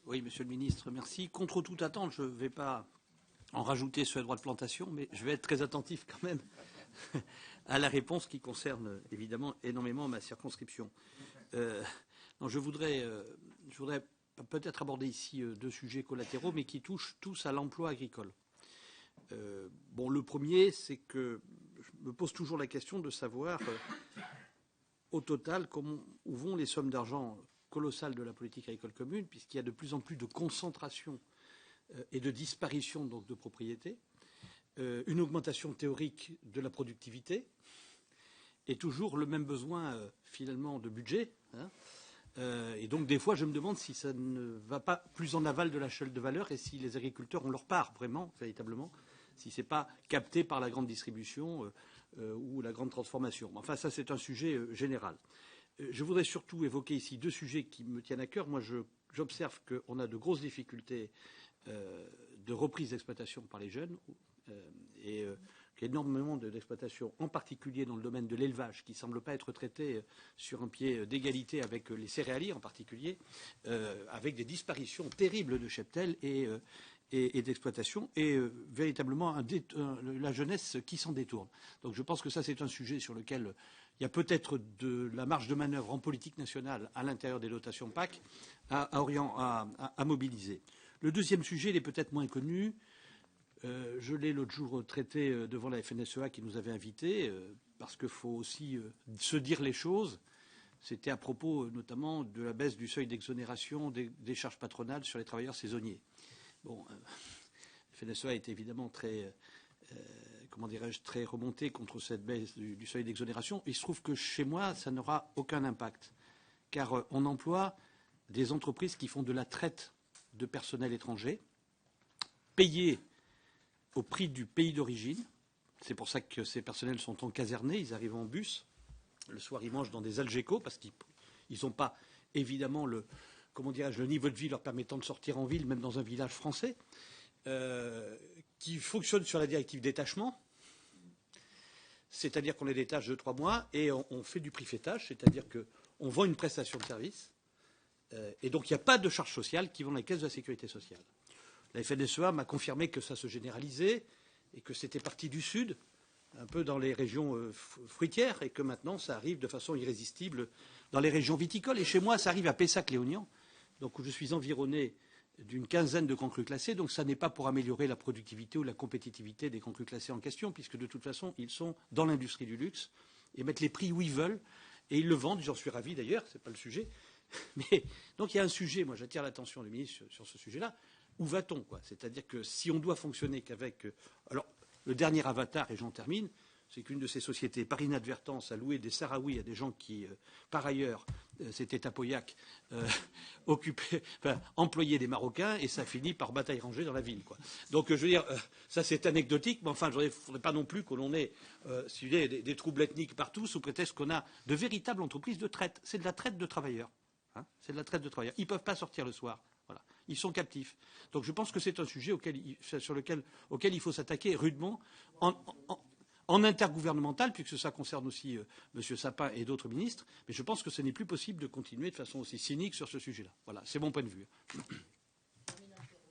Oui, Monsieur le Ministre, merci. Contre toute attente, je ne vais pas en rajouter sur les droits de plantation, mais je vais être très attentif quand même à la réponse qui concerne évidemment énormément ma circonscription. Non, je voudrais peut-être aborder ici deux sujets collatéraux, mais qui touchent tous à l'emploi agricole. Bon, le premier, c'est que je me pose toujours la question de savoir au total où vont les sommes d'argent colossales de la politique agricole commune, puisqu'il y a de plus en plus de concentration et de disparition donc, de propriétés, une augmentation théorique de la productivité, et toujours le même besoin finalement de budget. Et donc des fois je me demande si ça ne va pas plus en aval de la chaîne de valeur et si les agriculteurs ont leur part vraiment, véritablement, si ce n'est pas capté par la grande distribution ou la grande transformation. Enfin ça c'est un sujet général. Je voudrais surtout évoquer ici deux sujets qui me tiennent à cœur. Moi j'observe qu'on a de grosses difficultés de reprise d'exploitation par les jeunes et qu'il y a énormément d'exploitations, en particulier dans le domaine de l'élevage, qui ne semble pas être traité sur un pied d'égalité avec les céréaliers en particulier, avec des disparitions terribles de cheptels et d'exploitation, et véritablement la jeunesse qui s'en détourne. Donc je pense que ça c'est un sujet sur lequel il y a peut-être de la marge de manœuvre en politique nationale à l'intérieur des dotations PAC à mobiliser. Le deuxième sujet, il est peut-être moins connu. Je l'ai l'autre jour traité devant la FNSEA qui nous avait invités, parce qu'il faut aussi se dire les choses. C'était à propos notamment de la baisse du seuil d'exonération des charges patronales sur les travailleurs saisonniers. Bon, la FNSEA est évidemment très, comment dirais-je, très remontée contre cette baisse du seuil d'exonération. Il se trouve que chez moi, ça n'aura aucun impact, car on emploie des entreprises qui font de la traite de personnel étranger, payés au prix du pays d'origine. C'est pour ça que ces personnels sont encasernés, ils arrivent en bus. Le soir, ils mangent dans des Algeco parce qu'ils n'ont pas, évidemment, le niveau de vie leur permettant de sortir en ville, même dans un village français, qui fonctionnent sur la directive détachement. C'est-à-dire qu'on les détache de 3 mois et on fait du prix fêtage, c'est-à-dire qu'on vend une prestation de service. Et donc, il n'y a pas de charges sociales qui vont dans les caisses de la sécurité sociale. La FNSEA m'a confirmé que ça se généralisait et que c'était parti du Sud, un peu dans les régions fruitières, et que maintenant ça arrive de façon irrésistible dans les régions viticoles. Et chez moi, ça arrive à Pessac-Léognan, donc où je suis environné d'une quinzaine de grands crus classés. Donc ça n'est pas pour améliorer la productivité ou la compétitivité des grands crus classés en question, puisque de toute façon, ils sont dans l'industrie du luxe et mettent les prix où ils veulent. Et ils le vendent, j'en suis ravi d'ailleurs, ce n'est pas le sujet. Mais donc il y a un sujet, moi j'attire l'attention du ministre sur ce sujet-là. Où va-t-on, quoi? C'est-à-dire que si on doit fonctionner qu'avec... Alors, le dernier avatar, et j'en termine, c'est qu'une de ces sociétés, par inadvertance, a loué des Sahraouis à des gens qui, par ailleurs, c'était à Pauillac, employaient des Marocains, et ça finit par bataille rangée dans la ville, quoi. Donc, je veux dire, ça c'est anecdotique, mais enfin, il ne faudrait pas non plus que l'on ait des troubles ethniques partout, sous prétexte qu'on a de véritables entreprises de traite. C'est de la traite de travailleurs. C'est de la traite de travailleurs. Ils ne peuvent pas sortir le soir. Voilà. Ils sont captifs. Donc je pense que c'est un sujet auquel il faut s'attaquer rudement en intergouvernemental, puisque ça concerne aussi M. Sapin et d'autres ministres. Mais je pense que ce n'est plus possible de continuer de façon aussi cynique sur ce sujet-là. Voilà, c'est mon point de vue.